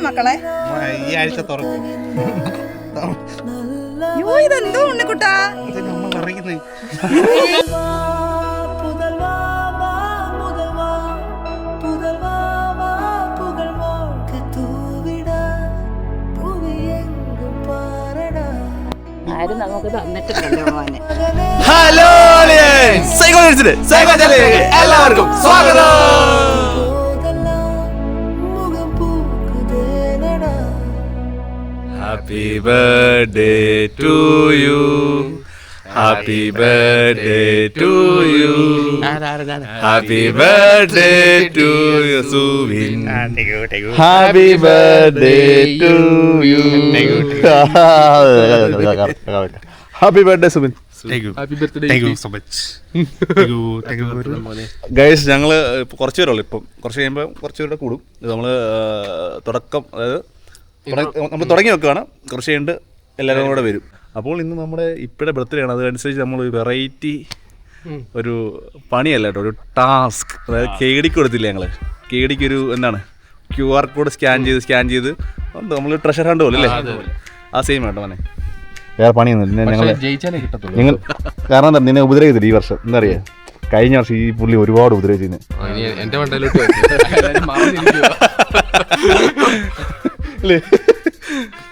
മക്കളെ ഈ ആഴ്ച തുറക്കും. ഇതെന്തോ ഉണ്ണിക്കുട്ടാ അറിയുന്നേ ആരും നമുക്ക് തന്നിട്ടില്ലല്ലോ മോനെ. ഹലോ എല്ലാവർക്കും സ്വാഗതം. Happy birthday to you, happy birthday to you, happy birthday to you Suvin, happy birthday to you, happy birthday Subin. Guys ഞങ്ങള് കുറച്ച് പേരുള്ളൂ. ഇപ്പം കുറച്ച് കഴിയുമ്പോൾ കുറച്ച് പേരുടെ കൂടും. ഇത് നമ്മള് തുടക്കം, അതായത് നമ്മൾ തുടങ്ങി വെക്കുകയാണ്. കുറച്ച് കഴിഞ്ഞിട്ട് എല്ലാവരും കൂടെ വരും. അപ്പോൾ ഇന്ന് നമ്മുടെ ഇപ്പോഴത്തെ ബർത്ത്ഡേ ആണ്. അതനുസരിച്ച് നമ്മൾ വെറൈറ്റി ഒരു പണിയല്ല കേട്ടോ, ഒരു ടാസ്ക്. അതായത് കേടിക്ക് കൊടുത്തില്ല ഞങ്ങൾ. കേടിക്ക് ഒരു എന്താണ് QR കോഡ് സ്കാൻ ചെയ്ത് നമ്മൾ ട്രഷർ ഹണ്ട് പോലെ അല്ലേ, ആ സെയിം കേട്ടോ മോനെ. വേറെ പണിയൊന്നുമില്ല. നിങ്ങൾ കാരണം എന്താ നിന്നെ ഉപദ്രവിച്ചില്ല ഈ വർഷം. എന്താ അറിയാ, കഴിഞ്ഞ വർഷം ഈ പുള്ളി ഒരുപാട് ഉപദ്രവിച്ചിരുന്നു.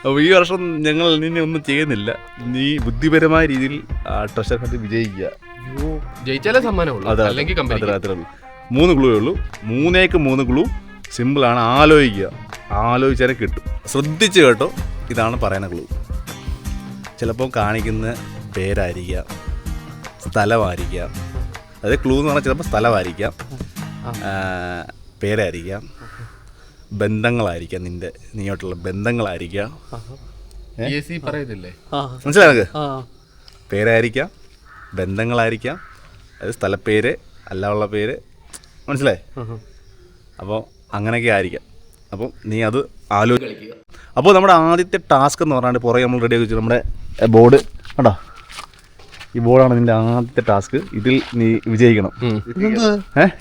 അപ്പോൾ ഈ വർഷം ഞങ്ങൾ നിന്നെ ഒന്നും ചെയ്യുന്നില്ല. നീ ബുദ്ധിപരമായ രീതിയിൽ ട്രഷർ ഹണ്ട് വിജയിക്കുക. ജയിച്ചാലേ സമ്മാനമുള്ളൂ, അല്ലെങ്കിൽ കമ്പനി. 3 ക്ലൂ ഉള്ളൂ. 3 ക്ലൂ. സിമ്പിളാണ്. ആലോചിച്ചാലേ കിട്ടും. ശ്രദ്ധിച്ച് കേട്ടോ. ഇതാണ് പറയുന്ന ക്ലൂ. ചിലപ്പോൾ കാണിക്കുന്ന പേരായിരിക്കാം, സ്ഥലമായിരിക്കാം. അതായത് ക്ലൂ എന്ന് പറഞ്ഞാൽ ചിലപ്പോൾ സ്ഥലമായിരിക്കാം, പേരായിരിക്കാം, ബന്ധങ്ങളായിരിക്കാം, നീയോട്ടുള്ള ബന്ധങ്ങളായിരിക്കാം. മനസ്സിലായി നമുക്ക്? പേരായിരിക്കാം, ബന്ധങ്ങളായിരിക്കാം, അത് സ്ഥലപ്പേര് അല്ല പേര്. മനസ്സിലായി? അപ്പോൾ അങ്ങനെയൊക്കെ ആയിരിക്കാം. അപ്പോൾ നീ അത് ആലോചിക്കുക. അപ്പോൾ നമ്മുടെ ആദ്യത്തെ ടാസ്ക് എന്ന് പറഞ്ഞാൽ പുറകെ നമ്മൾ റെഡി ആക്കി വെച്ചു നമ്മുടെ ബോർഡ് കണ്ടോ. ഈ ബോർഡാണ് നിൻ്റെ ആദ്യത്തെ ടാസ്ക്. ഇതിൽ നീ വിജയിക്കണം.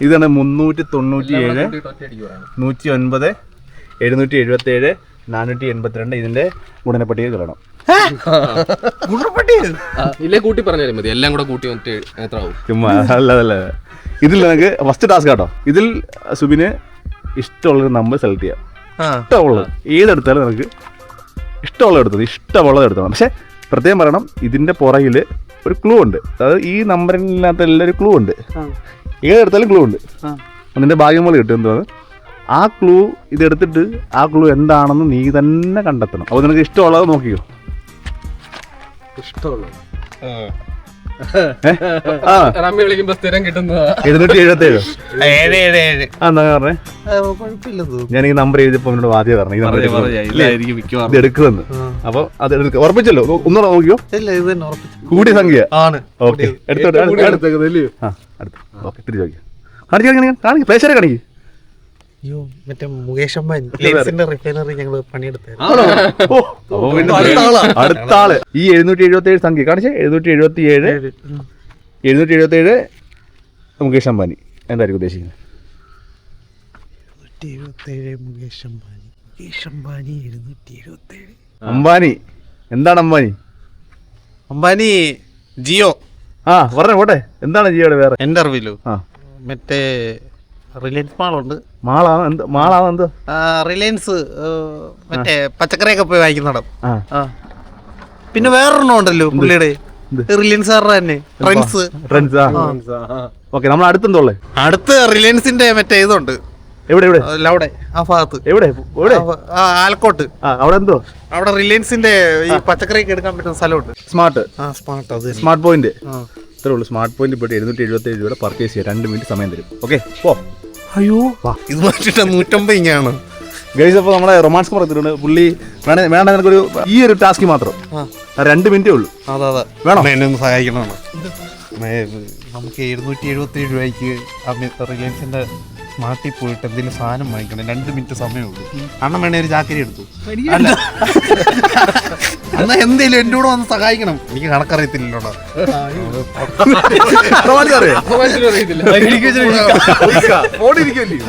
ഇതാണ് 397, 109, 777, 482. ഇതിൻ്റെ ഗുണനപ്പട്ടിക കളയണം. ഇല്ലേ കൂട്ടി പറഞ്ഞാലും മതി. എല്ലാം കൂടെ കൂട്ടി വന്നിട്ട് എത്ര ആവും? ചുമ്മാ അല്ല. ഇതിൽ നമുക്ക് ഫസ്റ്റ് ടാസ്ക് കേട്ടോ. ഇതിൽ സുബിന് ഇഷ്ടമുള്ളൊരു നമ്പർ സെലക്ട് ചെയ്യാം. ഇഷ്ടമുള്ളത് ഏതെടുത്താലും നമുക്ക് ഇഷ്ടമുള്ളത് എടുത്തോണം. പക്ഷെ പ്രത്യേകം പറയണം, ഇതിൻ്റെ പുറകിൽ ഒരു ക്ലൂ ഉണ്ട്. അതായത് ഈ നമ്പറിനകത്ത് എല്ലാം ഒരു ക്ലൂ ഉണ്ട്. ഏതെടുത്താലും ക്ലൂ ഉണ്ട്. അതിൻ്റെ ഭാഗ്യം പോലെ കിട്ടും. എന്താണ് ആ ക്ലൂ? ഇതെടുത്തിട്ട് ആ ക്ലൂ എന്താണെന്ന് നീ തന്നെ കണ്ടെത്തണം. അപ്പോൾ നിനക്ക് ഇഷ്ടമുള്ളത് നോക്കിക്കോ. ഇഷ്ടമുള്ളത് 777. എന്താ പറഞ്ഞേ? ഞാൻ ഈ നമ്പർ എഴുതിയപ്പോ എന്നോട് ആദ്യം പറഞ്ഞു ഇത് എടുക്കുമെന്ന്. അപ്പൊ അത് ഉറപ്പിച്ചല്ലോ. ഒന്നുകൂടെ നോക്കിയോ. കൂടിയ സംഖ്യ ആണ്. ഓക്കെ എടുത്തോട്ടെ. അടുത്ത് തിരിച്ചു നോക്കിയോ. കാണിക്കും പ്രേക്ഷകരെ കാണിക്കും. മറ്റേ മുകേഷ് അംബാനി റിഫൈനറി ഞങ്ങള് പണിയെടുത്തായിരുന്നു. അടുത്ത ആള് ഈ 777 സംഖ്യ കാണിച്ചേ. 777 മുകേഷ് അംബാനി. എന്തായിരിക്കും ഉദ്ദേശിക്കുന്നത്? അംബാനി എന്താണ് അംബാനി? അംബാനി ജിയോ. പറഞ്ഞ പോട്ടെ. എന്താണ് ജിയോയുടെ വേറെ? എന്റെ അറിവിലോ മറ്റേ റിലയൻസ് മാളുണ്ട്. മാളാണ് എന്തോ റിലയൻസ് മറ്റേ പച്ചക്കറിയൊക്കെ പോയി വാങ്ങിക്കുന്നിടം. പിന്നെ വേറൊരെണ്ണം ഉണ്ടല്ലോ പുള്ളിയുടെ, റിലയൻസ് തന്നെ ട്രെൻഡ്സ്. ഓക്കെ. നമ്മൾ അടുത്തെന്തോളെ? അടുത്ത് റിലയൻസിന്റെ മറ്റേ ഇതുണ്ട്. എവിടെ? അവിടെ ആ ഭാഗത്ത്. എവിടെ? ആലക്കോട്ട്. അവിടെ എന്തോ അവിടെ റിലയൻസിന്റെ ഈ പച്ചക്കറിയൊക്കെ എടുക്കാൻ പറ്റുന്ന സ്ഥലമുണ്ട്. Smart point. ഇത്രേ ഉള്ളൂ. സ്മാർട്ട് പോയിന്റ് പോയിട്ട് 777 രൂപ പർച്ചേസ് ചെയ്യാം. 2 മിനിറ്റ് സമയം തരും. ഓക്കെ പോ. അയ്യോ ഇത് മാറ്റിട്ട് 150 ഇങ്ങനെയാണ് ഗൈസ്. അപ്പോൾ നമ്മളെ റൊമാൻസ് പറഞ്ഞിട്ടുണ്ട് പുള്ളി. വേണ്ട നിനക്കൊരു ഈ ഒരു ടാസ്ക് മാത്രം 2 മിനിറ്റേ ഉള്ളൂ. അതെ വേണം. എന്നെ ഒന്ന് സഹായിക്കണമാണ്. നമുക്ക് 777 രൂപയ്ക്ക് റിലയൻസിന്റെ മാറ്റി പോയിട്ട് എന്തെങ്കിലും സാധനം വാങ്ങിക്കണം. 2 മിനിറ്റ് സമയമേ ഉള്ളൂ. അണ്ണൻ വേണേ ഒരു ചാക്കരി എടുത്തു. എന്നാ എന്തേലും എന്റെ കൂടെ വന്ന് സഹായിക്കണം. എനിക്ക് കണക്കറിയത്തില്ലല്ലോ.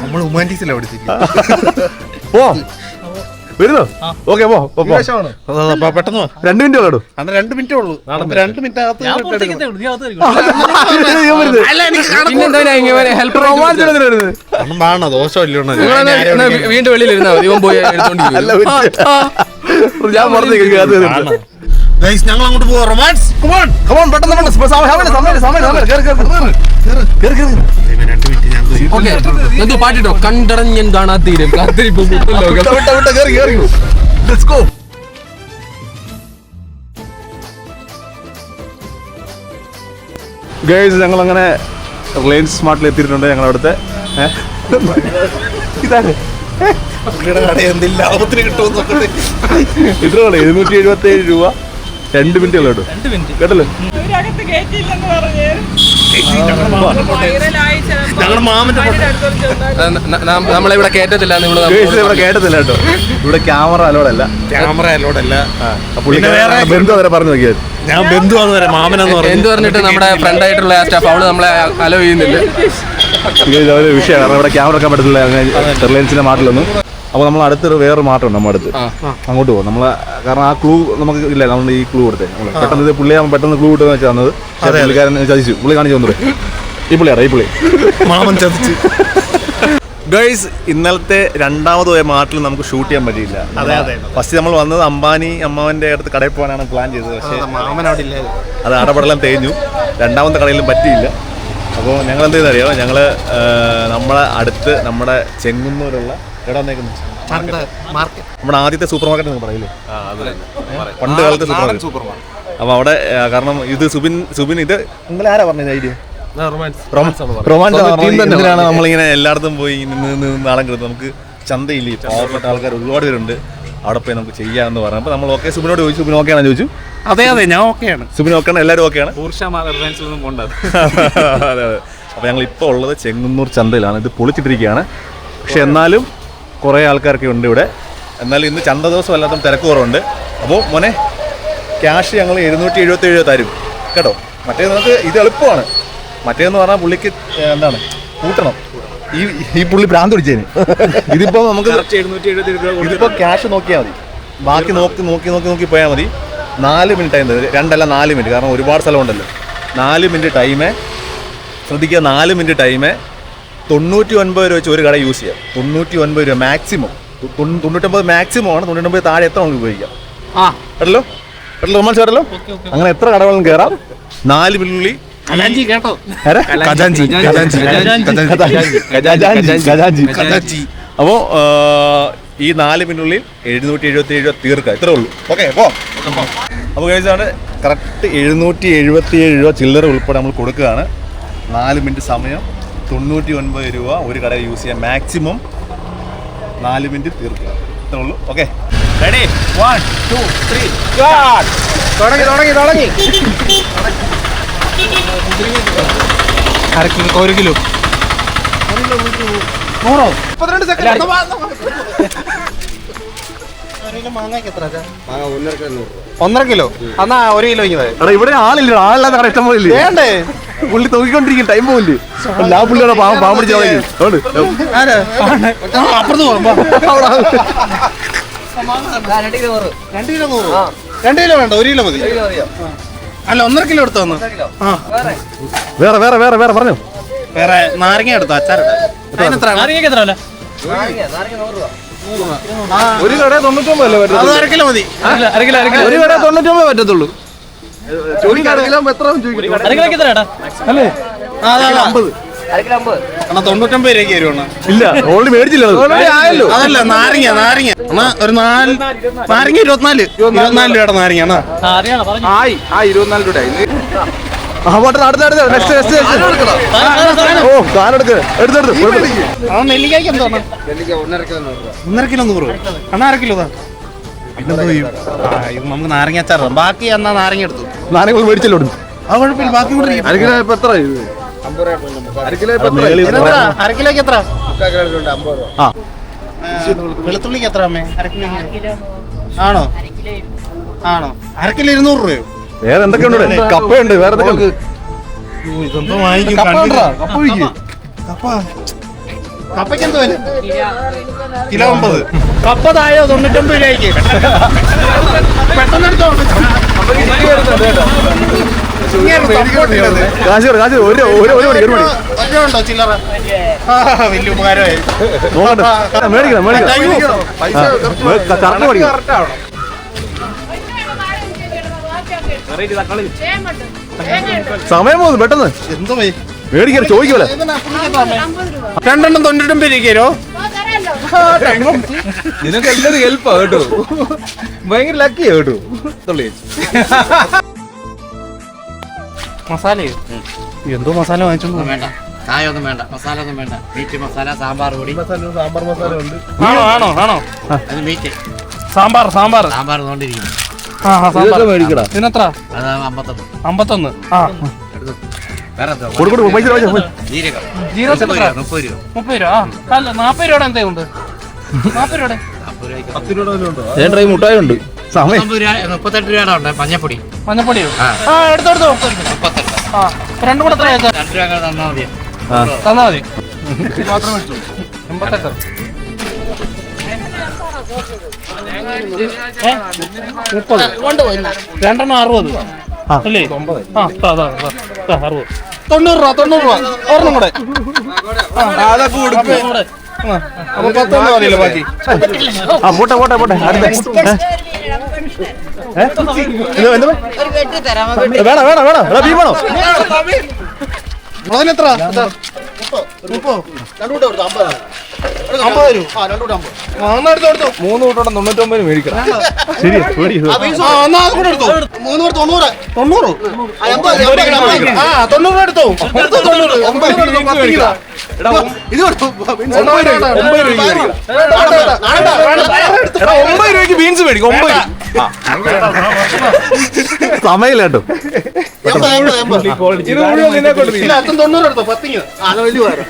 നമ്മൾ ഹ്യൂമാനിറ്റീസിലാ പഠിച്ചിരിക്കുന്നത്. വരുന്നോ? ഓക്കെ പോ. പെട്ടെന്ന് 2 മിനിറ്റ് ഉള്ളൂ. 2 മിനിറ്റേ ഉള്ളൂ. 2 മിനിറ്റ് അകത്ത് ഒന്നും വേണോ? ദോഷമില്ലോ വീണ്ടും വെളിയിലിരുന്നാ മതി. ഇവൻ പോയി ഞാൻ പറഞ്ഞു ഞങ്ങൾ അങ്ങോട്ട് പോവാ. റൊമാൻസ് എന്തോ പാട്ടിട്ടോ കണ്ടടഞ്ഞൻ കാണാത്തീരം കാത്തിരിപ്പ് ഗൈസ് ഞങ്ങൾ അങ്ങനെ റിലയൻസ് സ്മാർട്ടിൽ എത്തിയിട്ടുണ്ട്. ഞങ്ങൾ അവിടുത്തെ ഇതാണ് ലാഭത്തിന് കിട്ടുമെന്ന് ഇത്ര 277 രൂപ 2 മിനിറ്റ് കേട്ടോ. കേട്ടല്ലോ ഞങ്ങളുടെ മാമന്റെ നമ്മളിവിടെ കേട്ടത്തില്ല. ഇവിടെ കേട്ടത്തില്ല കേട്ടോ. ഇവിടെ ക്യാമറ അലോഡല്ല. ബന്ധു അവരെ പറഞ്ഞു നോക്കിയത്. ഞാൻ ബന്ധുവാന്ന് പറയാം. മാമനെന്ന് പറഞ്ഞു. എന്ത് പറഞ്ഞിട്ട് നമ്മുടെ ഫ്രണ്ട് ആയിട്ടുള്ള ആ സ്റ്റാഫ് അവള് നമ്മളെ അലോ ചെയ്യുന്നില്ല. ഒരു വിഷയം കാരണം ഇവിടെ ക്യാമറ വെക്കാൻ പറ്റത്തില്ല റിലയൻസിന്റെ മാർട്ടിലൊന്നും. അപ്പോൾ നമ്മൾ അടുത്തൊരു വേറൊരു മാർട്ടുണ്ട് നമ്മുടെ അടുത്ത്. അങ്ങോട്ട് പോകും നമ്മൾ. കാരണം ആ ക്ലൂ നമുക്ക് ഇല്ല. നമ്മൾ ഈ ക്ലൂ കൊടുത്തേ പെട്ടെന്ന് ഇത് പുള്ളിയെ പെട്ടെന്ന് ക്ലൂ കിട്ടുന്ന വെച്ചാൽ തന്നത്. പുള്ളിക്കാരൻ ചതിച്ചു. പുള്ളി കാണിച്ചു തന്നു. ഈ പുള്ളി മാമൻ ചതിച്ചു. ഗൈസ് ഇന്നലത്തെ രണ്ടാമത് പോയ മാർട്ടിൽ നമുക്ക് ഷൂട്ട് ചെയ്യാൻ പറ്റിയില്ല. ഫസ്റ്റ് നമ്മൾ വന്നത് അംബാനി അമ്മാവന്റെ അടുത്ത് കടയിൽ പോകാനാണ് പ്ലാൻ ചെയ്തത്. പക്ഷേ മാമൻ അവിടെ ഇല്ല. അത് അടപടലം തേഞ്ഞു. രണ്ടാമത്തെ കടയിലും പറ്റിയില്ല. അപ്പോൾ ഞങ്ങൾ എന്ത് ചെയ്യുന്നറിയോ, ഞങ്ങൾ നമ്മളെ അടുത്ത് നമ്മുടെ ചെങ്ങന്നൂരുള്ള എവിടെ വന്നേക്കുന്നു നമ്മുടെ ആദ്യത്തെ സൂപ്പർ മാർക്കറ്റ് പറയില്ലേ, പണ്ട് കാലത്തെ സൂപ്പർ മാർക്കറ്റ്. അപ്പോൾ അവിടെ കാരണം ഇത് സുബിൻ ഇത് നിങ്ങൾ ആരാ പറഞ്ഞത് ഐഡിയ? റൊമാൻസാണ്. നമ്മളിങ്ങനെ എല്ലായിടത്തും പോയി നിന്ന് നാളം കിടന്നു. നമുക്ക് ചന്തയില്ലേ പാവപ്പെട്ട ആൾക്കാർ ഒരുപാട് പേരുണ്ട്, അവിടെ പോയി നമുക്ക് ചെയ്യാമെന്ന് പറഞ്ഞു. അപ്പോൾ നമ്മൾ ഓക്കെ സുബിനോട് ചോദിച്ചു. സുബിൻ ഓക്കെ ആണെന്ന് ചോദിച്ചു. അതെ ഞാൻ ഓക്കെയാണ്. സുബിൻ ഓക്കെയാണ്, എല്ലാവരും ഓക്കെയാണ്. അതെ അതെ. അപ്പോൾ ഞങ്ങൾ ഇപ്പോൾ ഉള്ളത് ചെങ്ങന്നൂർ ചന്തയിലാണ്. ഇത് പൊളിച്ചിട്ടിരിക്കുകയാണ്. പക്ഷെ എന്നാലും കുറേ ആൾക്കാരൊക്കെ ഉണ്ട് ഇവിടെ. എന്നാലും ഇന്ന് ചന്ത ദിവസം അല്ലാത്ത തിരക്ക് കുറവുണ്ട്. അപ്പോൾ മോനെ ക്യാഷ് ഞങ്ങൾ 777 തരും കേട്ടോ. മറ്റേത് നമുക്ക് ഇത് എളുപ്പമാണ്. മറ്റേന്ന് പറഞ്ഞാൽ പുള്ളിക്ക് എന്താണ് കൂട്ടണം. ഈ പുള്ളി ഭ്രാന്ത് പിടിച്ചതിന്. ഇതിപ്പോൾ നമുക്ക് ഇതിപ്പോൾ ക്യാഷ് നോക്കിയാൽ മതി. ബാക്കി നോക്കി പോയാൽ മതി. 4 മിനിറ്റ് ആയിരുന്നു. 2 അല്ല 4 മിനിറ്റ്. കാരണം ഒരുപാട് സ്ഥലമുണ്ടല്ലോ. 4 മിനിറ്റ് ടൈമേ ശ്രദ്ധിക്കുക. 4 മിനിറ്റ് ടൈമേ 99 രൂപ വെച്ച് ഒരു കട യൂസ് ചെയ്യാം. 99 രൂപ മാക്സിമം. 99 മാക്സിമം ആണ്. 99 താഴെ എത്ര നമുക്ക് ഉപയോഗിക്കാം. കേട്ടല്ലോ റൊമാൻസ് കേട്ടല്ലോ. അങ്ങനെ എത്ര കടകളും കയറാം. 4 മിനിറ്റിനുള്ളിൽ അപ്പോൾ ഈ 4 മിനിറ്റിനുള്ളിൽ 777 രൂപ തീർക്കുക. ഇത്രേ ഉള്ളൂ. ഓക്കെ അപ്പോൾ കഴിച്ചാണ് കറക്റ്റ് 777 രൂപ ചില്ലറ ഉൾപ്പെടെ നമ്മൾ കൊടുക്കുകയാണ്. 4 മിനിറ്റ് സമയം 99 രൂപ ഒരു കടയിൽ യൂസ് ചെയ്യാം. മാക്സിമം 4 മിനിറ്റ് തീർക്കുക. ഇത്രേ ഉള്ളൂ. Okay ready 1 2 3 start. തുടങ്ങി 1 കിലോ 100 സെക്കൻഡ്. ഒന്നര കിലോ എന്നാ 1 കിലോ. ഇവിടെ ആളില്ല. ആളില്ലാത്ത കട ഇഷ്ടം പോലെ വേണ്ടേ. പുള്ളി തൂക്കിക്കൊണ്ടിരിക്കും. ടൈം പോകില്ലേ. എല്ലാ പുള്ളിയുടെ പാവം പിടിച്ച അപ്പുറത്ത് പോകുമ്പോ 2 കിലോ 100. 2 കിലോ വേണ്ട 1 കിലോ മതി. അല്ല 1.5 കിലോ എടുത്തു വന്നു. വേറെ പറഞ്ഞു. വേറെ നാരങ്ങ എടുത്തു. അച്ചാറിട്ട് ഒരു കട 99 അല്ലേ പറ്റും. 1/2 കിലോ മതി. ഒരു കട 99 പറ്റത്തുള്ളൂ. എത്ര അല്ലേ 50. 99 രൂപയ്ക്ക് വരുവാണ്. ഇല്ല ഓൾറെഡി മേടിച്ചില്ല. അതല്ല നാരങ്ങ എന്നാ ഒരു നാരങ്ങ 24 രൂപയുടെ നാരങ്ങ. 24 രൂപ. നെല്ലിക്കായ്ക്ക് എന്തോ 1.5 കിലോ 100. അണ്ണാ 1/2 കിലോ ഇത് നമുക്ക് നാരങ്ങ അച്ചാറാണ്. ബാക്കി എന്നാ നാരങ്ങ എടുത്തു. നാരങ്ങ മേടിച്ചല്ലോ. ആ കുഴപ്പമില്ല. ബാക്കി കൂടെ 1 കിലോ ഇപ്പൊ എത്ര? 1/2 കിലോയ്ക്ക് എത്ര? വെളുത്തുള്ളിക്ക് എത്ര അമ്മേ? 1/2 കിലോ ആണോ? ആണോ? അരക്കില്ല 200 രൂപയോ? വേറെ എന്തൊക്കെയുണ്ട് ഇവിടെ? കപ്പയുണ്ട്, വേറെ എന്തൊക്കെയുണ്ട്? ഇതെന്തോ വാങ്ങിക്കും. കപ്പയ്ക്ക് എന്തോ വില? കിലോ 50. കപ്പ താഴെ 99 രൂപയ്ക്ക്. പെട്ടെന്ന് എടുത്തോ. ഒറ്റയുണ്ടോ ചില്ലറ? വലിയ ഉപകാരമായി. സമയം പോകുന്നു പെട്ടെന്ന്. എന്തോ മേടിക്കാൻ ചോദിക്കൂല. 2 99 രൂപയ്ക്കോ? നിനക്ക് എല്ലാവരും ഹെൽപ്പാ കേട്ടോ, ഭയങ്കര ലക്കിയാ കേട്ടോ. മസാല എന്തോ മസാല വാങ്ങിച്ചു. വേണ്ട, ചായൊന്നും വേണ്ട, മസാല ഒന്നും വേണ്ട. മീറ്റ് മസാല, സാമ്പാർ പൊടി. സാമ്പാർ മസാല ഉണ്ട്. ആണോ അത് മീറ്റ് സാമ്പാർ സാമ്പാർ നോണ്ടിരിക്കുന്നു. മേടിക്കടാ. ഇതിനെത്ര? അത് 51. 51. വേറെ എന്തോ? ജീരകം ജീരകത്തിന് 30 രൂപ. 30 രൂപ. അല്ല 40 രൂപയുടെ എന്തുണ്ട്? 40 രൂപയുടെ 10 രൂപ. മുട്ടായി ഉണ്ട്. സമയം 38 രൂപയുടെ ഉണ്ട്. മഞ്ഞപ്പൊടി മഞ്ഞപ്പൊടിയോ? ആ. എടുത്തോ 38. ആ രണ്ടും കൂടെ എത്ര 2 രൂപ തന്നാൽ മതി. തന്നാ മതി. മാത്രം മേടിച്ചു 88. 30. രണ്ടെണ്ണം 60 അല്ലേ? 60. 90 രൂപ. ഒരെണ്ണം കൂടെ. അതൊക്കെ കൊടുക്കും. അപ്പൊ 10 മതിയല്ലോ ബാക്കി. പോട്ടെ വേണം ഭീമാണോ? അതിനെത്ര? 3 കൂട്ടോടെ 99 മേടിക്കണം. ശരി പേടി. 90 എടുത്തോ. 90 എടുത്തോ. ഇത് 9 രൂപയ്ക്ക് ബീൻസ് മേടിക്കും. 9 സമയമില്ല കേട്ടോ. ഇത് മുഴുവൻ നിന്നെ കൊണ്ട് ഇല്ല 90 എടുത്തോ. 10 വലിയ ഉപകാരം.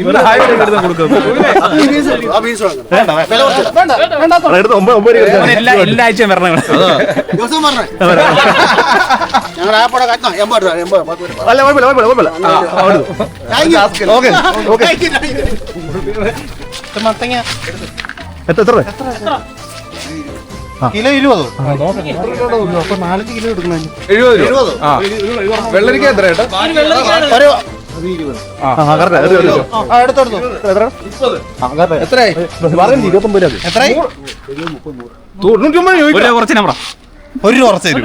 ഇന്ന് ഹൈവേ എടുത്ത് കൊടുക്കും. എടുത്ത് 9 എല്ലാ ആഴ്ചയും വരണം. അല്ല കുഴപ്പമില്ല. ഓക്കെ മത്തങ്ങ എത്ര? കിലോ 20. അപ്പൊ 4 കിലോ എടുക്കണം. 70 രൂപ. വെള്ളരിക്ക എത്ര ചേട്ടാ? എത്രയായി? 29 രൂപ. എത്രയായി? 99 രൂപ. കുറച്ച് നമ്പർ 1 രൂപ കുറച്ച് തരും.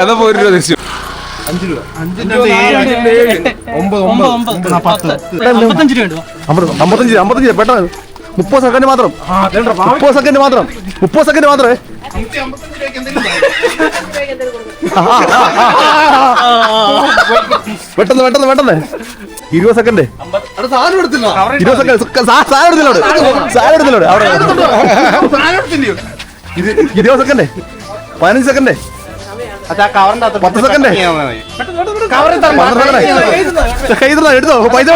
അതാ 1 രൂപ തിരിച്ചു. 5 രൂപ. 55 രൂപ പെട്ടെന്ന്. 30 സെക്കൻഡ് മാത്രം. 30 സെക്കൻഡ് മാത്രം. പെട്ടെന്ന് 20 സെക്കൻഡ്. 20 സെക്കൻഡ്. സാധനം എടുത്തില്ലോട്. 20 സെക്കൻഡ്. 15 സെക്കൻഡ്. 10 സെക്കൻഡ്. എടുത്തോ. പൈസ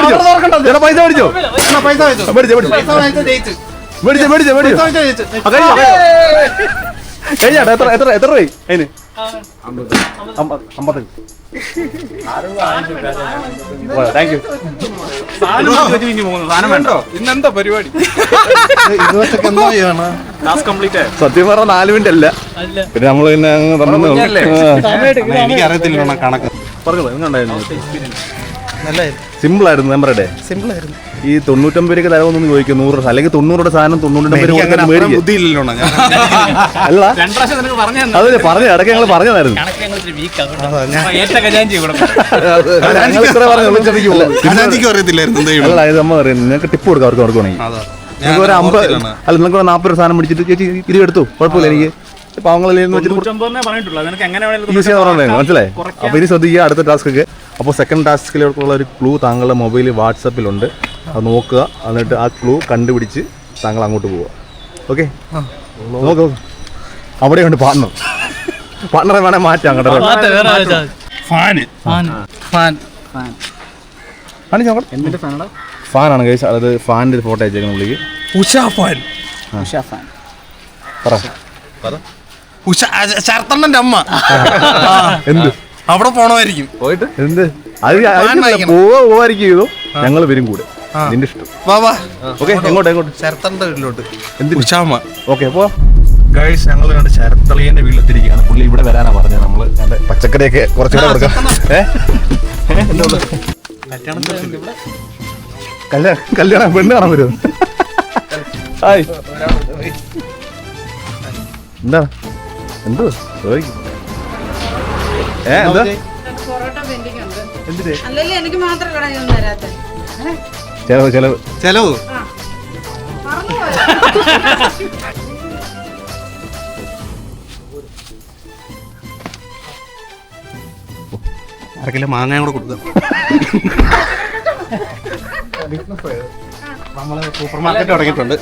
മേടിച്ചോ. കഴിഞ്ഞാട്ടോ. എത്ര രൂപ അതിന്? 50. Thank you. ഇന്നെന്താ പരിപാടി? സത്യം പറഞ്ഞ 4 മിനിറ്റ് അല്ല. പിന്നെ നമ്മള് പിന്നെ എനിക്ക് അറിയത്തില്ല കണക്ക്. സിമ്പിൾ ആയിരുന്നു. നമ്മുടെ ഈ 99 രൂപയ്ക്ക് തരവൊന്നും ചോദിക്കും. 100 അല്ലെങ്കിൽ 90 സാധനം 99 ബുദ്ധിയില്ലല്ലോ. അല്ല അതെ പറഞ്ഞു ഇടയ്ക്ക് ഞങ്ങൾ പറഞ്ഞതായിരുന്നു. നിങ്ങൾക്ക് ടിപ്പ് കൊടുക്കാം അവർക്ക് വേണമെങ്കിൽ. നിങ്ങൾക്ക് ഒരു 50 അല്ല നിങ്ങൾക്ക് 40 സാധനം പിടിച്ചിട്ട് ചേച്ചി ഇത് എടുത്തു കുഴപ്പമില്ല. എനിക്ക് പാവങ്ങളിൽ മനസ്സിലായി. അപ്പൊ ഇനി ശ്രദ്ധിക്കുക അടുത്ത ടാസ്കൊക്കെ. അപ്പോൾ സെക്കൻഡ് ടാസ്കിലേക്കുള്ള ഒരു ക്ലൂ താങ്കളുടെ മൊബൈൽ വാട്സപ്പിലുണ്ട്. അത് നോക്കുക. എന്നിട്ട് ആ ക്ലൂ കണ്ടുപിടിച്ച് താങ്കൾ അങ്ങോട്ട് പോവുക. ഓക്കെ നോക്ക്. അവിടെയുണ്ട് പാർട്ണറെ വേണേൽ മാറ്റാം. അങ്ങോട്ട് ഫാനാണ് കേസ്. അത് ഫാനിന്റെ ഫോട്ടോ അയച്ചേക്കുന്ന പുള്ളിക്ക്. ഉഷാ ഫാൻ. ശരത്തണ്ണന്റെ അമ്മ എന്ത് അവിടെ പോണമായിരിക്കും. പോയിട്ട് എന്ത് അത് പോവായിരിക്കും. ഞങ്ങൾ വരും കൂടെ, നിന്റെ ഇഷ്ടം. വാ ഓക്കെ, എങ്ങോട്ട് ശരത്തണ്ണന്റെ വീട്ടിലോട്ട്. എന്ത് ഉഷാമ്മ. ഓക്കെ പോ ഗൈസ്. ഞങ്ങൾ കണ്ട് ശരത്തളിയന്റെ വീട്ടിലെത്തിരിക്കുകയാണ്. പുള്ളി ഇവിടെ വരാനാ പറഞ്ഞത്. നമ്മള് പച്ചക്കറിയൊക്കെ കുറച്ചുകൂടെ കൊടുക്കാം. കല്യാണം പെണ്ണ് കാണാൻ വരുമോ? ഹായ്, എന്താ എന്തോ എന്താ എനിക്ക് മാത്രം കടയൊന്നും തരാത്ത ചെലവ് അരക്കിലെ മാങ്ങയും കൂടെ കൊടുക്കാം. നമ്മള് സൂപ്പർ മാർക്കറ്റ് തുടങ്ങിയിട്ടുണ്ട്.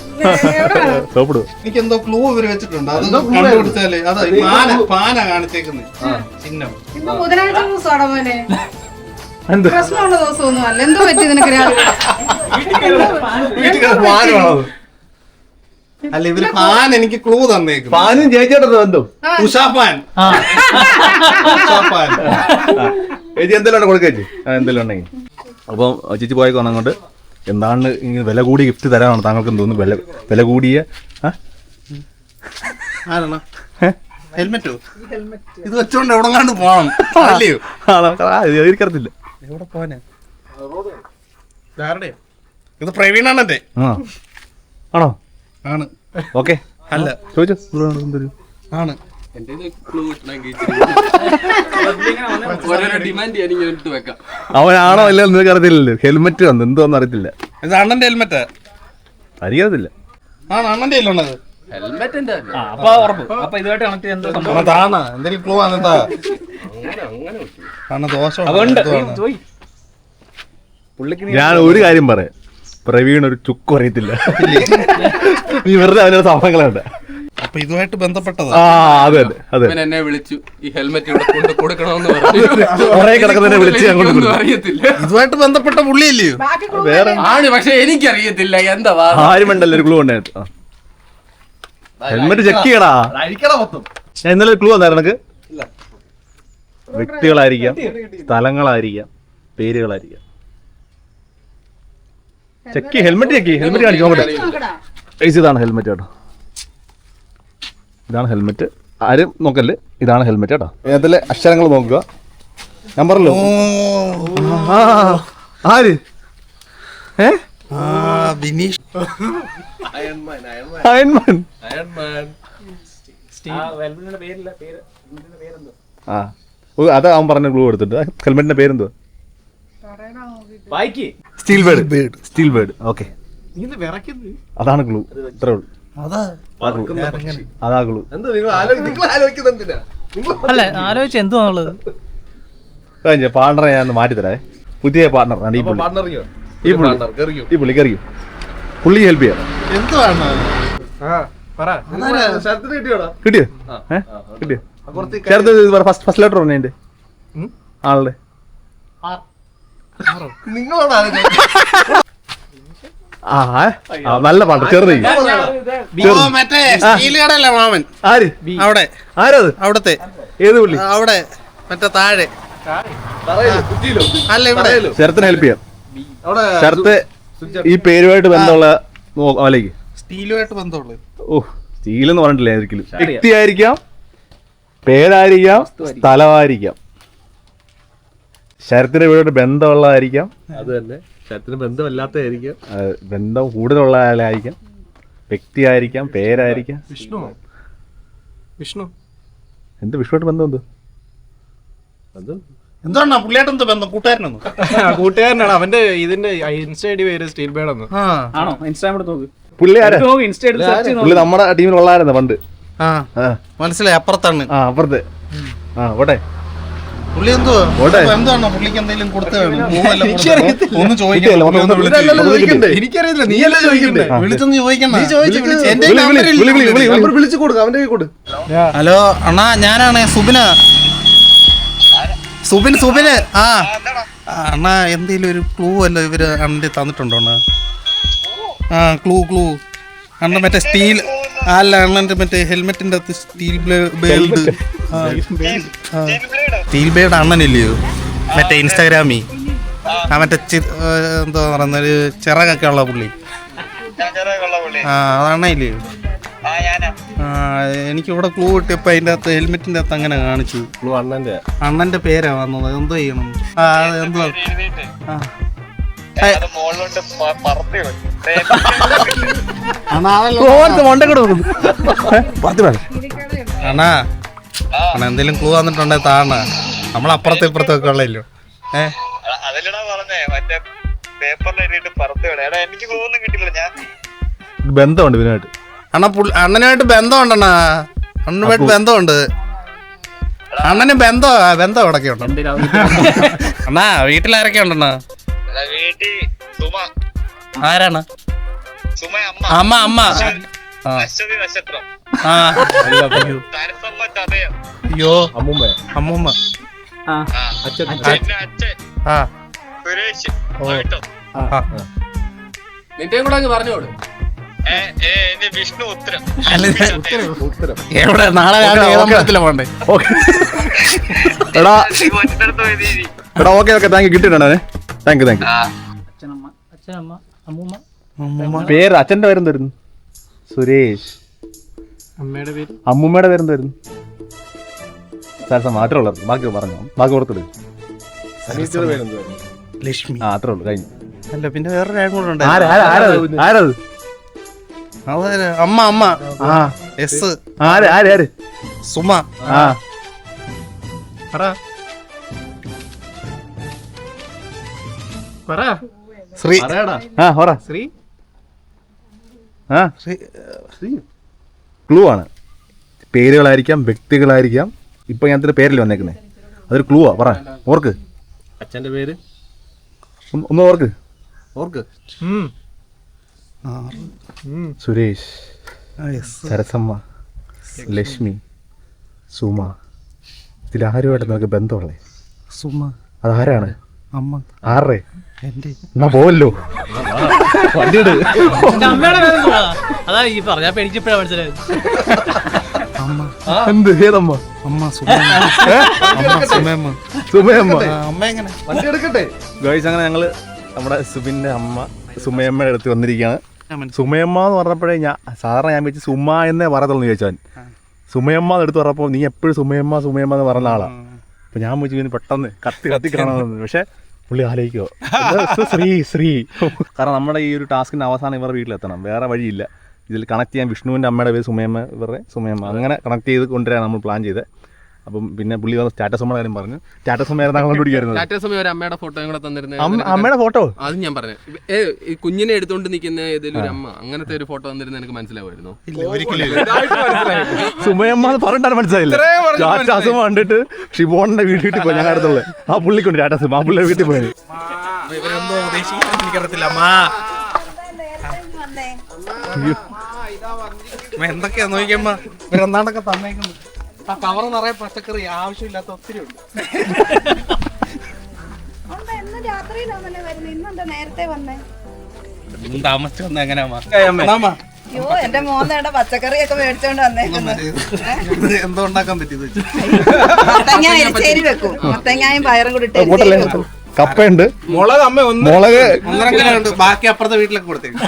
സോപ്പിടുവോ? എനിക്ക് എന്തോ ക്ലൂ ഇവര് വെച്ചിട്ടുണ്ട്. അത് കണ്ടുപിടിച്ചാലേ അത് പാന കാണിച്ചേക്കുന്നത് ചിഹ്നം. ബുധനാഴ്ച ദിവസമാണോ മോനെ? പ്രശ്നമുള്ള ദിവസമൊന്നും അല്ല. എന്തോ പറ്റി നിനക്ക് അല്ല, ഇവര് പാൻ എനിക്ക് ക്ലൂ തന്നേക്കും. പാനും ചേച്ചിയുടെ ബന്ധം ഉഷാപ്പാൻ. ചേച്ചി എന്തെല്ലാം കൊടുക്ക ചേച്ചി, എന്തെല്ലാം ഉണ്ടെങ്കിൽ. അപ്പം ചേച്ചി പോയേക്കാണ് അങ്ങോട്ട്. എന്താണ് ഇങ്ങനെ വില കൂടിയ ഗിഫ്റ്റ് തരാനാണ് താങ്കൾക്ക് തോന്നുന്നു? വില കൂടിയ ഹെൽമെറ്റോ? ഇത് വെച്ചോണ്ട് എവിടെങ്ങാണ്ട് പോണം അല്ലയോ? എനിക്കറിയത്തില്ല എവിടെ പോവാനാ. ഇത് പ്രവീണാണന്റെ. ആണോ? ആണ്. ഓക്കെ, അല്ല ചോദിച്ചോ. ആണ്. അവനാണോ അല്ല നിനക്ക് അറിയത്തില്ലല്ലോ. ഹെൽമെറ്റ് വന്നു എന്തോന്ന് അറിയത്തില്ല. ഇത് അണ്ണന്റെ ഹെൽമെറ്റാ? അറിയാത്തില്ല. ആണ് അണ്ണന്റെ കയ്യിലുള്ളത്. എന്തെങ്കിലും ക്ലൂ ആണ്. ഞാൻ ഒരു കാര്യം പറയാം, പ്രവീൺ ഒരു ചുക്കും അറിയത്തില്ല. നീ വെറുതെ അവനോട് സംഭവങ്ങളുണ്ട്. അപ്പൊ ഇതുമായിട്ട് ബന്ധപ്പെട്ടതാ. അതെ അതെ. എന്നെ വിളിച്ചു ഈ ഹെൽമെറ്റ് ഇവിടെ കൊണ്ട് കൊടുക്കണമെന്ന് പറഞ്ഞു. കിടക്കുന്നതിനെ വിളിച്ച് അങ്ങോട്ട് അറിയത്തില്ല. ഇതുമായിട്ട് ബന്ധപ്പെട്ട പുള്ളിയല്ലയോ? വേറെ ആണ്, പക്ഷെ എനിക്കറിയത്തില്ല എന്താ. ആരും ഉണ്ടല്ലോ ഒരു ക്ലൂ ഉണ്ടായിരുന്നു. ഹെൽമെറ്റ് ചെക്ക് ചെയ്യടാ. ഞാൻ ഇന്നലെ ഒരു ക്ലൂ വന്നായിരുന്നു നിനക്ക്. വ്യക്തികളായിരിക്കാം, സ്ഥലങ്ങളായിരിക്കാം, പേരുകളായിരിക്കാം. ചെക്ക് ഹെൽമെറ്റ് ചെക്ക് ഹെൽമെറ്റ് കാണിച്ചു നോക്കട്ടെ. ഇതാണ് ഹെൽമെറ്റ് കേട്ടോ. ഇതാണ് ഹെൽമെറ്റ്. ആരും നോക്കല്ലേ, ഇതാണ് ഹെൽമെറ്റ് കേട്ടോ. ഇതിലെ അക്ഷരങ്ങൾ നോക്കുക. ഞാൻ പറഞ്ഞല്ലോ. ആര്? ബിനീഷ്. അയൺമാൻ. അതാ അവൻ പറഞ്ഞ ക്ലൂ എടുത്തിട്ട്. ഹെൽമെറ്റിന്റെ പേരെന്തോ? Steel bird. Steel bird. Okay, അതാണ് ക്ലൂ. ഇത്രേ ഉള്ളൂ. അതാ ക്ലൂ. അല്ല ആലോചിച്ച് എന്തുവാണുള്ളത്? പാർട്ണറെ ഞാൻ മാറ്റി തരാം. പുതിയ പാർട്ണർ ആണ് ഈ പുള്ളി. ഈ പുള്ളി കറിയും പുള്ളി ഹെൽപ്പ് ചെയ്യാം. എന്തുവാണ് കിട്ടിയോ? കിട്ടിയോ? ചേർത്ത് ഫസ്റ്റ് ലെറ്റർ പറഞ്ഞു എന്റെ ആളുടെ. നല്ല പാട്ട്. ചെറുത് മറ്റേ സ്റ്റീൽ കടയല്ലേ മാമൻ? ആര്? അവിടെ. ആരത്? അവിടത്തെ. ഏത് പുള്ളി? അവിടെ മറ്റേ താഴെ. അല്ല ഇവിടെ. ശരത്തിന് ഹെൽപ്പ് ചെയ്യാം. ശരത്ത് ഈ പേരുമായിട്ട് ബന്ധമുള്ള ആലേക്ക്. സ്റ്റീലുമായിട്ട് ബന്ധമുള്ളത്. ഓ, സ്റ്റീൽ എന്ന് പറഞ്ഞിട്ടില്ല. ഒരിക്കലും വ്യക്തിയായിരിക്കാം, പേരായിരിക്കാം, സ്ഥലമായിരിക്കാം. ശരത്തിന്റെ വീടോട്ട് ബന്ധമുള്ളതായിരിക്കാം. അത് തന്നെ. ശരത്തിന് ബന്ധമല്ലാത്തതായിരിക്കാം. ബന്ധം കൂടുതലുള്ള ആളായിരിക്കാം. വ്യക്തിയായിരിക്കാം, പേരായിരിക്കാം. വിഷ്ണു. എന്ത് വിഷ്ണുവായിട്ട് ബന്ധം? എന്താണ് പുള്ളിയായിട്ട് ബന്ധം? കൂട്ടുകാരനൊന്നും? കൂട്ടുകാരനാണ്. അവന്റെ ഇതിന്റെ ഇൻസ്റ്റ ഐഡി പേര് സ്റ്റീൽ ബേർഡ് ആണ്. ആണോ? ഇൻസ്റ്റാഗ്രാം നോക്ക്. പുള്ളി ആരാ? പുള്ളി നമ്മുടെ ടീമിൽ ഉള്ളായിരുന്നു പണ്ട്. മനസ്സിലായി. അപ്പുറത്താണ്. അപ്പുറത്ത്. ഓട്ടെ. പുള്ളി എന്താണ് പുള്ളിക്ക് എന്തെങ്കിലും കൊടുത്തു? ഒന്ന് ചോദിക്കണ്ടേ? എനിക്കറിയില്ല. നീയല്ലേ ചോദിക്കണ്ടേ? വിളിച്ചൊന്ന് ചോദിക്കണ്ട. വിളിച്ചു കൊടുക്ക. അവന്റെ കൈ കൊടു. ഹലോ അണ്ണാ, ഞാനാണ് സുബിന്. അണ്ണാ എന്തെങ്കിലും ഒരു ക്ലൂ അല്ല ഇവര് അണ്ണന്റെ തന്നിട്ടുണ്ടോ? ക്ലൂ അണ്ണ മറ്റേ സ്റ്റീൽ അല്ല അണ്ണന്റെ മറ്റേ ഹെൽമെറ്റിന്റെ അകത്ത് സ്റ്റീൽ ബേൽഡ് സ്റ്റീൽ ബേൽഡ് അണ്ണനില്ലയോ മറ്റേ ഇൻസ്റ്റാഗ്രാമി മറ്റേ എന്താ പറയുന്ന ഒരു ചിറകൊക്കെ ഉള്ള പുള്ളി അതണ്ണയില്ലയോ എനിക്ക് ഇവിടെ ക്ലൂ കിട്ടിയപ്പോ അതിന്റെ അകത്ത് ഹെൽമെറ്റിന്റെ അകത്ത് അങ്ങനെ കാണിച്ചു അണ്ണന്റെ പേരാ വന്നത് എന്തോ ചെയ്യണം എന്തോ അണ്ണാ എന്തേലും ക്ലൂ വന്നിട്ടുണ്ടെ താണ നമ്മളപ്പുറത്തെ ഇപ്പുറത്തൊക്കെ ഉള്ളല്ലോ ബന്ധമുണ്ട് ഇതിനായിട്ട് അണ്ണനുമായിട്ട് ബന്ധമുണ്ടണ്ണാ അണ്ണനുമായിട്ട് ബന്ധമുണ്ട് അണ്ണന് ബന്ധം എവിടൊക്കെ ഉണ്ട് അണ്ണാ വീട്ടിലാരൊക്കെ ഉണ്ടെണ്ണാ ആരാണ് അമ്മ അയ്യോ അമ്മൂമ്മ നിന്റെയും കൂടെ അങ്ങ് പറഞ്ഞോളൂ. എവിടെ നാളെ ഏതമ്പലത്തിലാ പോണ്ടേ? എടാ ഓക്കെ താങ്ക് യു കിട്ടിയിട്ടുണ്ടേ താങ്ക് യു അച്ഛനമ്മ അമ്മൂമ്മ പേര് അച്ഛൻ്റെ പേരെന്തായിരുന്നു? സുരേഷ്. അമ്മൂമ്മയുടെ പേരെന്തായിരുന്നു? സാർ മാത്രമേ ഉള്ളൂ, ബാക്കി പറഞ്ഞു ബാക്കി ഓർത്തിട്. ലക്ഷ്മി. അത്രേ ഉള്ളൂ കഴിഞ്ഞു. അല്ല പിന്നെ വേറൊരു ആരും കൂടെ ഉണ്ട്. ആരത്? അമ്മ S R Suma. Shri. Clue ആണ്. പേരുകളായിരിക്കാം, വ്യക്തികളായിരിക്കാം. ഇപ്പൊ ഞാൻ പേരിൽ വന്നേക്കുന്നേ, അതൊരു ക്ലൂ ആ. പറ, ഓർക്ക്. അച്ഛന്റെ പേര് ഒന്ന് ഓർക്ക്. സുരേഷ്, സരസമ്മ, ലക്ഷ്മി, സുമ. ഇതിലാരുമായിട്ട് നിനക്ക് ബന്ധമുള്ളേ? സുമ. അതാരാണ്? അമ്മ. ആറേ എന്റെ എന്നാ പോവല്ലോ. വണ്ടിയുടെ അമ്മയുടെ പേരെന്തുവാ? അതാ ഈ പറഞ്ഞപ്പോ എനിക്കിപ്പോഴാ മനസ്സിലായത്. എന്ത് ഏതമ്മ? അമ്മ സുമയമ്മ. അമ്മ എങ്ങനെ വണ്ടി എടുക്കട്ടെ ഗൈസ്? അങ്ങനെ ഞങ്ങള് നമ്മുടെ സുബിന്റെ അമ്മ സുമയമ്മയുടെ അടുത്ത് വന്നിരിക്കുകയാണ്. സുമയമ്മ എന്ന് പറഞ്ഞപ്പോഴേ സാധാരണ ഞാൻ വെച്ച് സുമ എന്നേ പറയത്തുള്ളൂ ചോദിച്ചാൽ, സുമയമ്മ എന്ന് എടുത്ത് പറഞ്ഞപ്പോൾ നീ എപ്പോഴും സുമയമ്മ എന്ന് പറഞ്ഞ ആളാ. അപ്പൊ ഞാൻ വെച്ച് പെട്ടെന്ന് കത്തി കാണാമെന്ന്. പക്ഷെ പുള്ളി ആലോചിക്കോ ശ്രീ കാരണം നമ്മുടെ ഈ ഒരു ടാസ്കിന്റെ അവസാനം ഇവരുടെ വീട്ടിലെത്തണം, വേറെ വഴിയില്ല. ഇതിൽ കണക്ട് ചെയ്യാൻ വിഷ്ണുവിൻ്റെ അമ്മയുടെ പേര് സുമയമ്മ, ഇവരുടെ സുമയമ്മ, അങ്ങനെ കണക്ട് ചെയ്ത് കൊണ്ടുവരാൻ നമ്മൾ പ്ലാൻ ചെയ്തത്. അപ്പം പിന്നെ പുള്ളി സ്റ്റാറ്റസ് അമ്മയുടെ കാര്യം പറഞ്ഞു. സ്റ്റാറ്റസ് അമ്മയായിരുന്നു ഞങ്ങൾ കണ്ടുപിടിക്കായിരുന്നു. സ്റ്റാറ്റസ് അമ്മ ഒരു അമ്മയുടെ ഫോട്ടോയും കൂടെ തന്നിരുന്നത്. അമ്മയുടെ ഫോട്ടോ അത് ഞാൻ പറഞ്ഞു. ഈ കുഞ്ഞിനെ എടുത്തോണ്ട് നിൽക്കുന്ന ഏതെങ്കിലും ഒരു അമ്മ, അങ്ങനത്തെ ഒരു ഫോട്ടോ തന്നിരുന്ന എനിക്ക് മനസ്സിലാവുമായിരുന്നു. സുമയമ്മ എന്ന് പറഞ്ഞിട്ടാണ് മനസ്സിലായില്ല. സ്റ്റാറ്റസ് കണ്ടിട്ട് ഷിബോണിന്റെ വീട്ടിൽ പോയി ഞാൻ അടുത്തുള്ള ആ പുള്ളിക്കൊണ്ട് സ്റ്റാറ്റസ് ആ പുള്ളിയുടെ വീട്ടിൽ പോയത്. ഇവരെന്തോ ഉദ്ദേശിക്കാൻ എനിക്കറിയത്തില്ല. എന്തൊക്കെയാ നോക്കിയമ്മ ഇവരെന്താണ്ടൊക്കെ തന്നേക്കുന്നു. ആ കവർ നിറയെ പച്ചക്കറി ആവശ്യമില്ലാത്ത ഒത്തിരി ഉണ്ട്. താമസിച്ചു വന്ന എങ്ങനെയാ? അയ്യോ എന്റെ മോന്നേടെ പച്ചക്കറിയൊക്കെ മേടിച്ചോണ്ട് വന്നേക്കുന്നത്. എന്തോ ഉണ്ടാക്കാൻ പറ്റിയത്? മത്തങ്ങ എരിശ്ശേരി വെക്കും. മത്തങ്ങായും പയറും കൂടി ഇട്ട് കപ്പയുണ്ട്, മുളക് അമ്മ മുളക് 1.5 കിലോ ഉണ്ട്. ബാക്കി അപ്പുറത്തെ വീട്ടിലൊക്കെ കൊടുത്തേക്കും.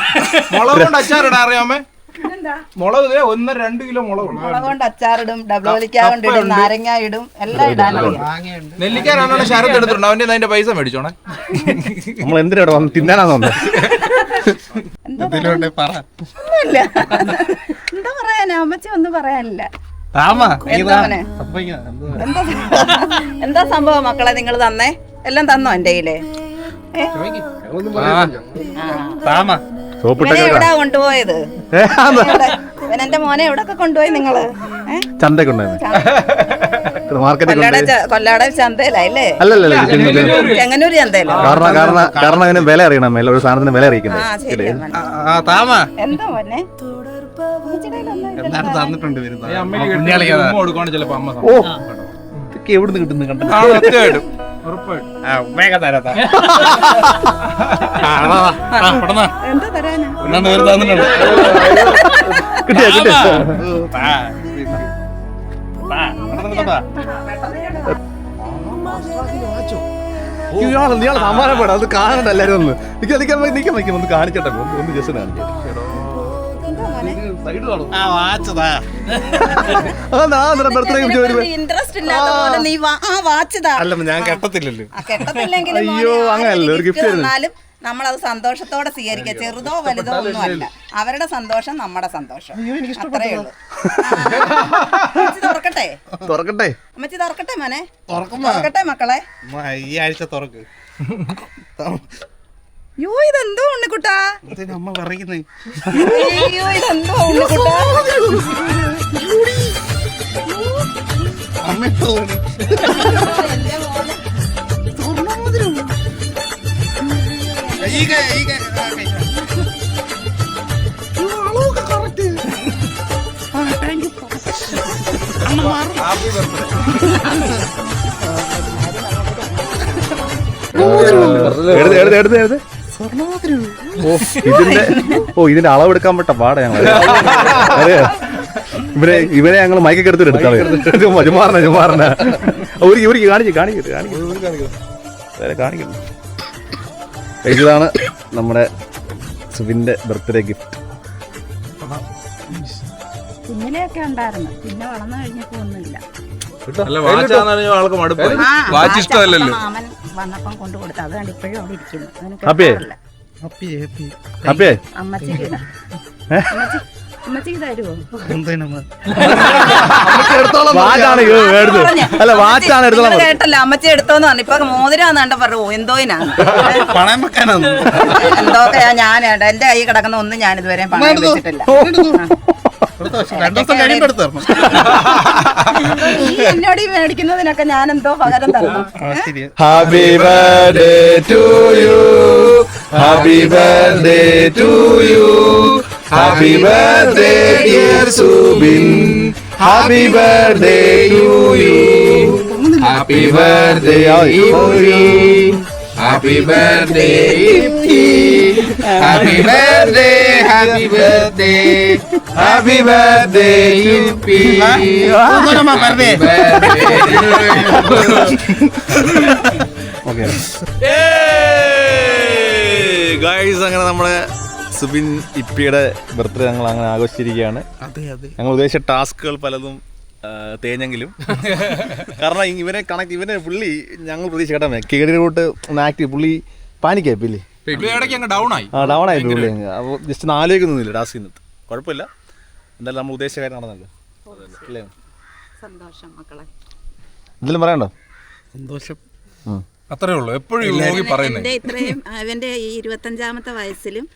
മുളക് കൊണ്ട് അച്ചാറിടാ അറിയാമേ? മുളക് 1-2 കിലോ മുളക് കൊണ്ട് അച്ചാറിടും, ഡബിൾ വലിക്കാ കൊണ്ടിടും, നാരങ്ങ ഇടും, എല്ലാം ഇടാനും. നെല്ലിക്കാനാണ് ശരത്ത് എടുത്തിട്ടുണ്ട്. അവന്റെ അതിന്റെ പൈസ മേടിച്ചോണേ. നമ്മൾ എന്തിനാ വന്ന് തിന്നാനാന്ന് തോന്നുന്നത്? ഒന്നുമില്ല. എന്താ പറയാനാ അമ്മച്ചി, ഒന്നും പറയാനില്ല. എന്താ സംഭവം മക്കളെ നിങ്ങൾ തന്നേ? എല്ലാം തന്നോ എന്റെ കയ്യില്? എവിടാ കൊണ്ടുപോയത്? എന്റെ മോനെ എവിടൊക്കെ കൊണ്ടുപോയി നിങ്ങള്? കൊല്ലാട ചന്തയിലല്ലേ? ചെങ്ങന്നൂർ ചന്തയിലോ? കാരണം അതിന് വില അറിയണം, ഒരു സാധനത്തിന് വില അറിയിക്കുന്നത്. എന്താ മോനെ തന്നിട്ടുണ്ട്. ചിലപ്പോ അമ്മ എവിടുന്ന് കിട്ടുന്നു കണ്ടു എന്താ തരാനാ? കിട്ടിയോ കിട്ടിയോ ഇയാള് സമാനപ്പെടാം അത് കാണണ്ട എല്ലാരും ഒന്ന് നിൽക്കാൻ ഒന്ന് കാണിച്ചട്ടെ ഒന്ന് ജസ്റ്റ് കാണിക്കാം ഇൻട്രസ്റ്റ് ഇല്ലാത്ത പോലെ നീ ആ വാച്ച് അല്ല ഞാൻ കെട്ടത്തില്ലല്ലോ. അയ്യോ അങ്ങനല്ലോ ഒരു ഗിഫ്റ്റ് തന്നാലും നമ്മളത് സന്തോഷത്തോടെ സ്വീകരിക്കുക. ചെറുതോ വലുതോ ഒന്നും അല്ല, അവരുടെ സന്തോഷം നമ്മുടെ സന്തോഷം, അത്രേ ഉള്ളൂ. അമ്മച്ചി തുറക്കട്ടെ അമ്മച്ചി തുറക്കട്ടെ മോനെ, തുറക്കട്ടെ മക്കളെ. ഈ ആഴ്ച തുറക്ക്. യോ ഇതെന്തോ ഉണ്ണിക്കുട്ടാ, അമ്മ പറയുന്നേ. അയ്യോ ഇതെന്തോ ഉണ്ണിക്കുട്ടാ. അമ്മ ഇതിന്റെ അളവെടുക്കാൻ പറ്റ പാടാ ഞങ്ങൾ ഇവരെ ഞങ്ങൾ മൈക്കൊക്കെ എടുത്തിട്ട് എടുത്താൽ ചുമാറണ ഒരു കാണിക്കുന്നു. ഇതാണ് നമ്മുടെ സുബിന്റെ ബർത്ത്ഡേ ഗിഫ്റ്റ്. കുഞ്ഞിലെയൊക്കെ ഉണ്ടായിരുന്നു, പിന്നെ വളർന്നു കഴിഞ്ഞപ്പോ ഒന്നുമില്ല. വാച്ച് ഇഷ്ടമല്ലല്ലോ. മാമൻ വന്നപ്പം കൊണ്ടു കൊടുത്തു, അതുകൊണ്ട് ഇപ്പോഴും അവിടെ ഇരിക്കുന്നു. അമ്മച്ചിക്ക് തരുമോ? കേട്ടല്ലോ, അമ്മച്ചി എടുത്തോന്ന് പറഞ്ഞു. ഇപ്പൊ മോതിരാന്ന് കണ്ട പറഞ്ഞു എന്തോയിനാണ് പണയം വെക്കാനാണ്. എന്തൊക്കെയാ ഞാൻ എന്റെ കൈ കിടക്കുന്ന ഒന്നും ഞാൻ ഇതുവരെ പണയം വെച്ചിട്ടില്ല. നീ എന്നോട് മേടിക്കുന്നതിനൊക്കെ ഞാൻ എന്തോ പകരം തരണം. Happy birthday to you, happy birthday to you, happy birthday dear Subin, happy birthday to you, happy birthday to you, happy birthday happy birthday happy birthday happy birthday യുപി. ഗൈസ്, അങ്ങനെ നമ്മുടെ സുബിൻ ഇപ്പിയുടെ ബർത്ത്ഡേ ഞങ്ങൾ അങ്ങനെ ആഘോഷിച്ചിരിക്കുകയാണ്. ഞങ്ങൾ ഉദ്ദേശിച്ച ടാസ്കുകൾ പലതും തേഞ്ഞെങ്കിലും കാരണം ഇവനെ പുള്ളി ഞങ്ങൾ പ്രതീക്ഷ കേട്ടാ കേടി റൂട്ട് ഒന്ന് ആക്റ്റീവ് പുള്ളി പാനിക്കായിപ്പില്ലേ, ഡൗൺ ആയി പുള്ളി. അപ്പോൾ ജസ്റ്റ് ആലോചിക്കൊന്നുമില്ല ടാസ്ക് ഇന്നത്തെ. കുഴപ്പമില്ല, എന്തായാലും നമ്മൾ ഉദ്ദേശിച്ച കാര്യം നടന്നല്ലോ അല്ലേ? സന്തോഷം മക്കളെ. എന്തെങ്കിലും പറയണ്ടോ? സന്തോഷം അത്രേ ഉള്ളൂ. എപ്പോഴും ഇത്രയും അവന്റെ ഈ 25ാമത്തെ വയസ്സിലും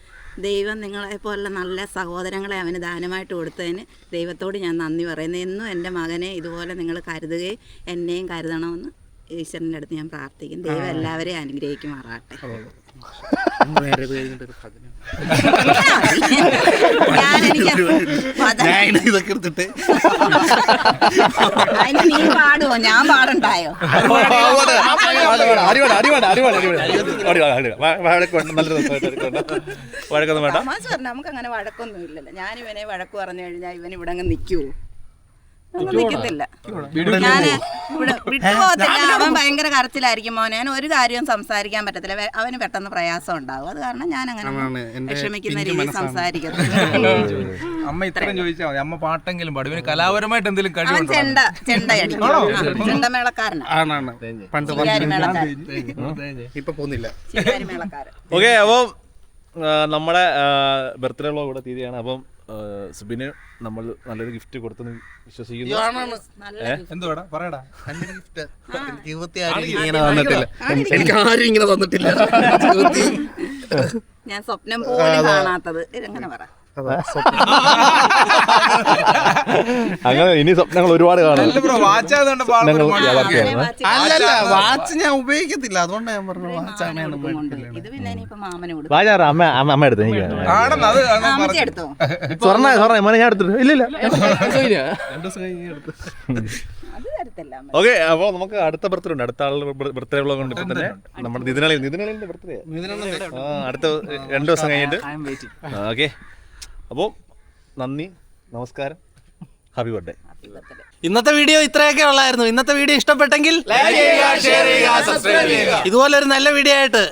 ദൈവം നിങ്ങളെ പോലുള്ള നല്ല സഹോദരങ്ങളെ അവന് ദാനമായിട്ട് കൊടുത്തതിന് ദൈവത്തോട് ഞാൻ നന്ദി പറയുന്നു. എന്നും എൻ്റെ മകനെ ഇതുപോലെ നിങ്ങൾ കരുതുകയും എന്നെയും കരുതണമെന്ന് ഈശ്വരൻ്റെ അടുത്ത് ഞാൻ പ്രാർത്ഥിക്കും. ദൈവം എല്ലാവരെയും അനുഗ്രഹിക്കുമാറാട്ടെ. അതിന് നീ പാടുവോ, ഞാൻ പാടണ്ടായോ? നമുക്ക് അങ്ങനെ വഴക്കൊന്നും ഇല്ലല്ലോ. ഞാൻ ഇവനെ വഴക്ക് പറഞ്ഞു കഴിഞ്ഞാൽ ഇവൻ ഇവിടെ അങ്ങ് നിൽക്കുവോ? ഒന്നും നിൽക്കത്തില്ല. ഞാൻ ഇവിടെ വിട്ടുപോകത്തില്ല. അവൻ ഭയങ്കര കരച്ചിലായിരിക്കും മോനെ. ഞാൻ ഒരു കാര്യവും സംസാരിക്കാൻ പറ്റത്തില്ല. അവന് പെട്ടെന്ന് പ്രയാസം ഉണ്ടാവും. അത് കാരണം ഞാൻ അങ്ങനെ വിഷമിക്കുന്ന രീതിയിൽ സംസാരിക്കത്തില്ല. അമ്മ ഇത്രയും ചോദിച്ചാൽ മതി. അമ്മ പാട്ടെങ്കിലും പാടും. ഇവന് കലാപരമായിട്ട് എന്തെങ്കിലും അവൻ ചെണ്ടയടിക്കും. ചെണ്ടമേളക്കാരനാണ്. ഇപ്പൊ പോകുന്നില്ല. മേളക്കാരൻ. ഓക്കെ, അപ്പം നമ്മുടെ ബർത്ത്ഡേ വ്ളോഗ് ഇവിടെ തീരുകയാണ്. അപ്പം സുബിന് നമ്മൾ നല്ലൊരു ഗിഫ്റ്റ് കൊടുത്തെന്ന് വിശ്വസിക്കുന്നു. എന്തുവാടാ പറയടാ. എനിക്ക് ആരും ഇങ്ങനെ തന്നിട്ടില്ല. ഞാൻ സ്വപ്നം പോലും കാണാത്തത്. എങ്ങനെ പറ? അങ്ങനെ ഇനി സ്വപ്നങ്ങൾ ഒരുപാട് കാണും. അല്ലല്ല, വാച്ച് ഞാൻ ഉപയോഗിക്കത്തില്ല, അതുകൊണ്ടാണ് ഞാൻ പറഞ്ഞു വാച്ചാണ്. ഇത് പിന്നെ ഇനിയിപ്പോ മാമന് കൊടുക്കും. അമ്മ എടുത്ത് എനിക്ക് അമ്മച്ചി എടുത്തോ? സ്വർണ്ണ മോനെ ഞാൻ എടുത്തിട്ട് ഇല്ലില്ല. അത് തരത്തില്ല. ഓക്കെ, അപ്പോൾ നമുക്ക് അടുത്ത ബർത്ത്ഡേ ഉണ്ട്. അടുത്ത ആളുടെ ബർത്ത്ഡേ വ്ളോഗ് ഉണ്ട്. ഇപ്പൊ തന്നെ നമ്മുടെ നിതിനാളിന്റെ ബർത്ത്ഡേ അടുത്ത 2 ദിവസം കഴിഞ്ഞിട്ട്. ഓക്കെ, അപ്പോൾ നന്ദി, നമസ്കാരം, ഹാപ്പി ബർത്ത്ഡേ. ഇന്നത്തെ വീഡിയോ ഇത്രയൊക്കെ ഉള്ളായിരുന്നു. ഇന്നത്തെ വീഡിയോ ഇഷ്ടപ്പെട്ടെങ്കിൽ ഇതുപോലെ ഒരു നല്ല വീഡിയോ ആയിട്ട്